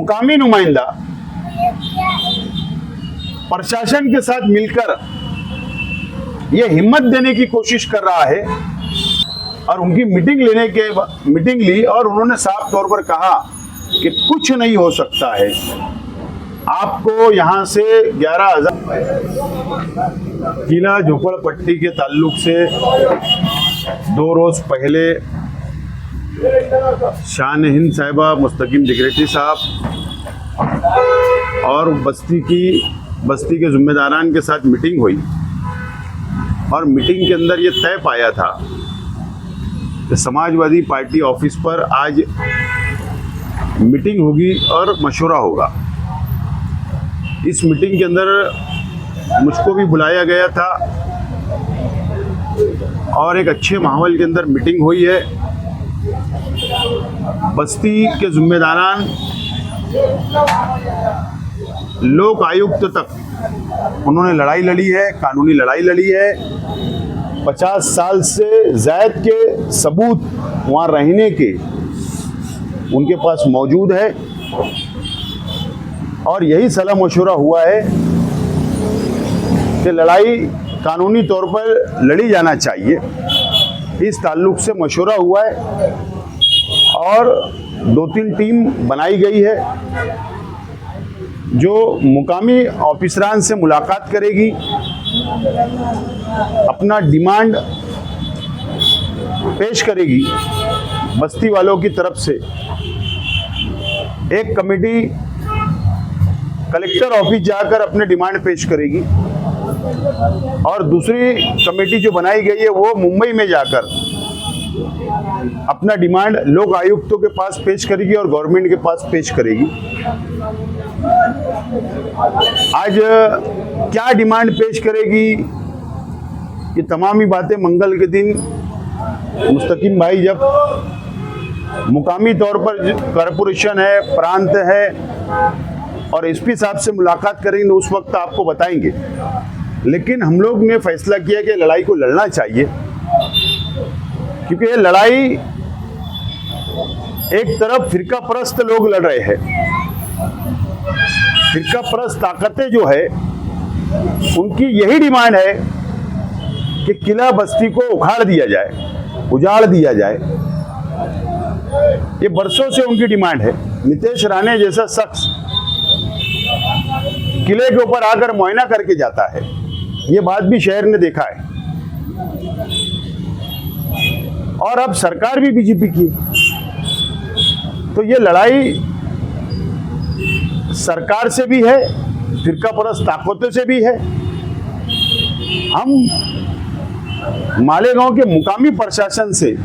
मुकामी नुमाइंदा प्रशासन के साथ मिलकर ये हिम्मत देने की कोशिश कर रहा है और उनकी मीटिंग ली और उन्होंने साफ तौर पर कहा कि कुछ नहीं हो सकता है, आपको यहां से 11,000 किला झोपड़पट्टी के ताल्लुक से 2 रोज पहले शान हिंद साहिबा, मुस्तकीम सेक्रेटरी साहब और बस्ती के जिम्मेदारान के साथ मीटिंग हुई और मीटिंग के अंदर ये तय पाया था कि समाजवादी पार्टी ऑफिस पर आज मीटिंग होगी और मशवरा होगा। इस मीटिंग के अंदर मुझको भी बुलाया गया था और एक अच्छे माहौल के अंदर मीटिंग हुई है। बस्ती के जिम्मेदारान लोक आयुक्त तक उन्होंने लड़ाई लड़ी है, कानूनी लड़ाई लड़ी है। 50 साल से ज़ायद के सबूत वहाँ रहने के उनके पास मौजूद है और यही सलाह मशवरा हुआ है कि लड़ाई कानूनी तौर पर लड़ी जाना चाहिए। इस ताल्लुक से मशवरा हुआ है और 2-3 टीम बनाई गई है जो मुकामी ऑफिसरान से मुलाकात करेगी, अपना डिमांड पेश करेगी। बस्ती वालों की तरफ से एक कमेटी कलेक्टर ऑफिस जाकर अपने डिमांड पेश करेगी और दूसरी कमेटी जो बनाई गई है वो मुंबई में जाकर अपना डिमांड लोक आयुक्तों के पास पेश करेगी और गवर्नमेंट के पास पेश करेगी। आज क्या डिमांड पेश करेगी, ये तमाम ही बातें मंगल के दिन मुस्तकीम भाई जब मुकामी तौर पर कॉरपोरेशन है, प्रांत है और एसपी साहब से मुलाकात करेंगे उस वक्त आपको बताएंगे। लेकिन हम लोग ने फैसला किया कि लड़ाई को लड़ना चाहिए क्योंकि ये लड़ाई एक तरफ फिरका परस्त लोग लड़ रहे हैं, फिरका परस्त ताकतें जो है उनकी यही डिमांड है कि किला बस्ती को उखाड़ दिया जाए, उजाड़ दिया जाए। ये बरसों से उनकी डिमांड है। नितेश राणे जैसा शख्स किले के ऊपर आकर मुआयना करके जाता है, ये बात भी शहर ने देखा है। और अब सरकार भी बीजेपी की, तो ये लड़ाई सरकार से भी है, फिरका परस्त ताकतों से भी है। हम मालेगांव के मुकामी प्रशासन से,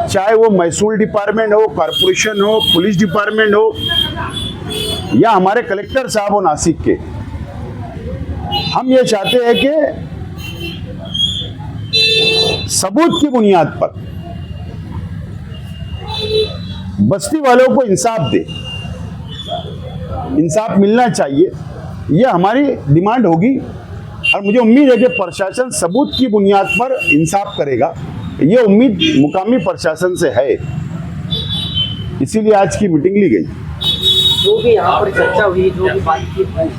चाहे वो महसूल डिपार्टमेंट हो, कॉरपोरेशन हो, पुलिस डिपार्टमेंट हो या हमारे कलेक्टर साहब हो नासिक के, हम ये चाहते हैं कि सबूत की बुनियाद पर बस्ती वालों को इंसाफ दे, इंसाफ मिलना चाहिए, ये हमारी डिमांड होगी। और मुझे उम्मीद है कि प्रशासन सबूत की बुनियाद पर इंसाफ करेगा, ये उम्मीद मुकामी प्रशासन से है, इसीलिए आज की मीटिंग ली गई। जो भी यहाँ पर चर्चा हुई, जो भी बातचीत हुई,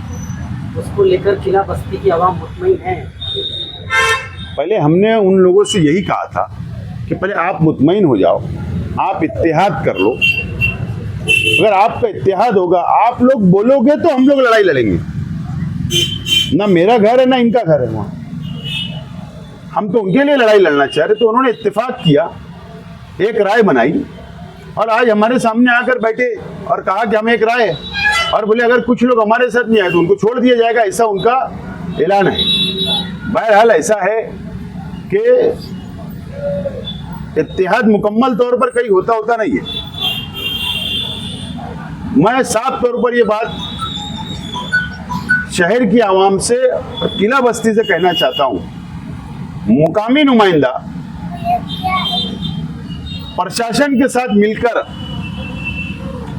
उसको लेकर किला बस्ती की आवाम मुतमईन है। पहले हमने उन लोगों से यही कहा था कि पहले आप मुतमईन हो जाओ, आप इत्तेहाद कर लो। अगर आपका इत्तेहाद होगा, आप लोग बोलोगे तो हम लोग लड़ाई लड़ेंगे। ना मेरा घर है ना इनका घर है वहाँ, हम तो उनके लिए लड़ाई लड़ना चाह रहे। तो उन्होंने इत्तेफाक किया, एक राय बनाई और आज हमारे सामने आकर बैठे और कहा कि हम एक राय, और बोले अगर कुछ लोग हमारे साथ नहीं आए तो उनको छोड़ दिया जाएगा, ऐसा उनका ऐलान है। बहरहाल ऐसा है कि इत्तेहाद मुकम्मल तौर पर कहीं होता नहीं है। मैं साफ तौर पर ये बात शहर की आवाम से और किला बस्ती से कहना चाहता हूं, मुकामी नुमाइंदा प्रशासन के साथ मिलकर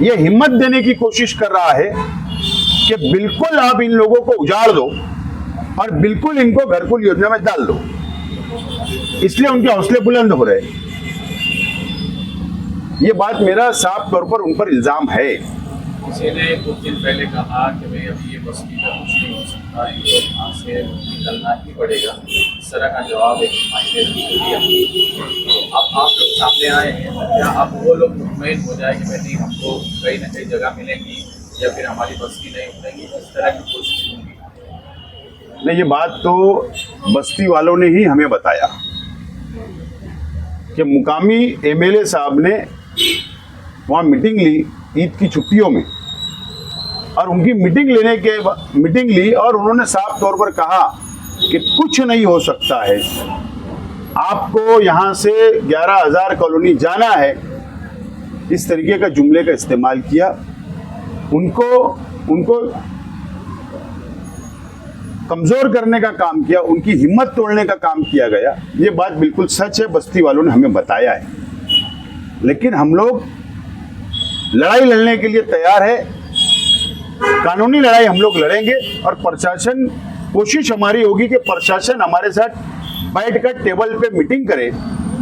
यह हिम्मत देने की कोशिश कर रहा है कि बिल्कुल आप इन लोगों को उजाड़ दो और बिल्कुल इनको घरकुल योजना में डाल दो। इसलिए उनके हौसले बुलंद हो रहे हैं। ये बात मेरा साफ तौर पर उन पर इल्जाम है। किसी ने कुछ दिन पहले कहा कि भाई अभी ये बस्ती का कुछ नहीं हो सकता, इनको यहाँ से निकलना ही पड़ेगा। इस तरह का जवाब एक मायने दिया। तो अब आप लोग सामने आए हैं, तो क्या अब वो लोग मुतमईन हो जाए कि भाई नहीं, हमको कहीं ना कहीं जगह मिलेगी या फिर हमारी बस्ती नहीं उठेगी, इस तरह की कोशिश होगी? नहीं, ये बात तो बस्ती वालों ने ही हमें बताया कि मुकामी एमएलए साहब ने वहाँ मीटिंग ली ईद की छुट्टियों में, और उनकी मीटिंग ली और उन्होंने साफ तौर पर कहा कि कुछ नहीं हो सकता है, आपको यहाँ से 11,000 कॉलोनी जाना है। इस तरीके का जुमले का इस्तेमाल किया। उनको कमजोर करने का काम किया, उनकी हिम्मत तोड़ने का काम किया गया। ये बात बिल्कुल सच है, बस्ती वालों ने हमें बताया है। लेकिन हम लोग लड़ाई लड़ने के लिए तैयार है, कानूनी लड़ाई हम लोग लड़ेंगे, और प्रशासन, कोशिश हमारी होगी कि प्रशासन हमारे साथ बैठकर टेबल पे मीटिंग करे,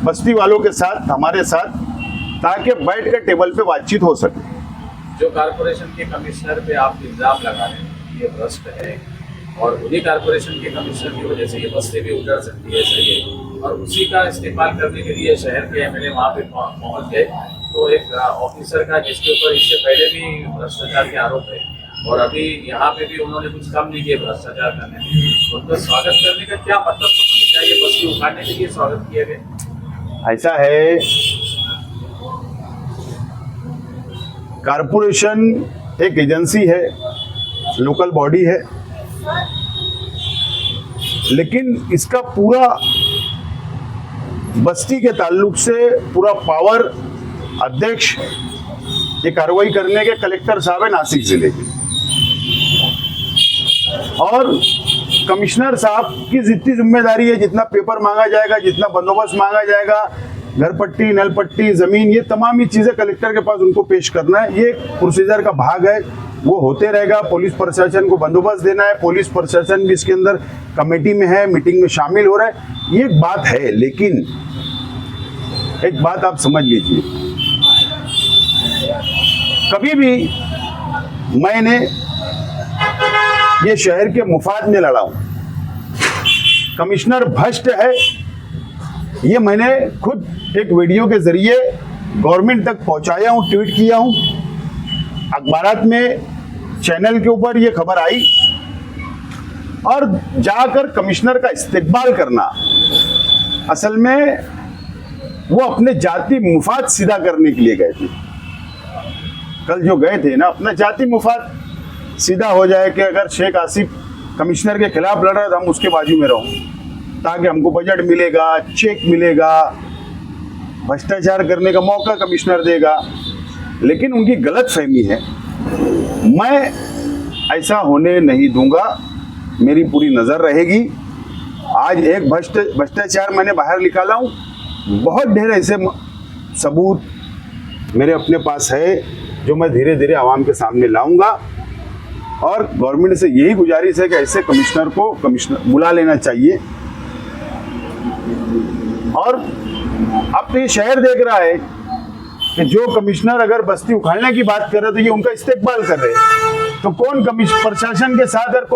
बस्ती वालों के साथ, हमारे साथ, ताकि बैठकर टेबल पे बातचीत हो सके। जो कारपोरेशन के कमिश्नर पे आप इल्जाम लगा रहे हैं ये भ्रष्ट है, और उन्हीं कारपोरेशन के कमिश्नर की वजह से ये बस्ती भी उधर सकती है, सही है, और उसी का इस्तेमाल करने के लिए शहर के एमएलए वहाँ पे पहुँच गए। तो एक ऑफिसर का जिसके ऊपर इससे पहले भी भ्रष्टाचार के आरोप है, और अभी यहाँ पे भी उन्होंने कुछ कम नहीं किया भ्रष्टाचार करने में, उनका स्वागत करने का क्या मतलब? क्या ये बस्ती उखाड़ने के लिए स्वागत किया गया? ऐसा है, कारपोरेशन एक एजेंसी है, लोकल बॉडी है, लेकिन इसका पूरा बस्ती के ताल्लुक से पूरा पावर अध्यक्ष ये कार्रवाई करने के कलेक्टर साहब है नासिक जिले के, और कमिश्नर साहब की जितनी जिम्मेदारी है, जितना पेपर मांगा जाएगा, जितना बंदोबस्त मांगा जाएगा, घर पट्टी, नल पट्टी, जमीन, ये तमाम ही चीजें कलेक्टर के पास उनको पेश करना है। ये प्रोसीजर का भाग है, वो होते रहेगा। पुलिस प्रशासन को बंदोबस्त देना है, पुलिस प्रशासन भी इसके अंदर कमेटी में है, मीटिंग में शामिल हो रहा है, ये एक बात है। लेकिन एक बात आप समझ लीजिए, कभी भी मैंने ये शहर के मुफाद में लड़ा हूं। कमिश्नर भ्रष्ट है, ये मैंने खुद एक वीडियो के जरिए गवर्नमेंट तक पहुंचाया हूं, ट्वीट किया हूं, अखबारात में, चैनल के ऊपर ये खबर आई, और जाकर कमिश्नर का इस्तेकबाल करना, असल में वो अपने जाति मुफाद सीधा करने के लिए गए थे। कल जो गए थे ना, अपना जाति मुफाद सीधा हो जाए कि अगर शेख आसिफ कमिश्नर के खिलाफ लड़ रहा है तो हम उसके बाजू में रहूं, ताकि हमको बजट मिलेगा, चेक मिलेगा, भ्रष्टाचार करने का मौका कमिश्नर देगा। लेकिन उनकी गलत फहमी है, मैं ऐसा होने नहीं दूंगा, मेरी पूरी नज़र रहेगी। आज एक भ्रष्टाचार मैंने बाहर निकाला हूँ, बहुत ढेर ऐसे सबूत मेरे अपने पास है जो मैं धीरे धीरे आवाम के सामने लाऊंगा, और गवर्नमेंट से यही गुजारिश है कि ऐसे कमिश्नर को बुला लेना चाहिए। और अब तो ये शहर देख रहा है कि जो कमिश्नर अगर बस्ती उखाड़ने की बात कर रहे तो ये उनका इस्तेकबाल कर रहे हैं, तो कौन प्रशासन के साथ और कौन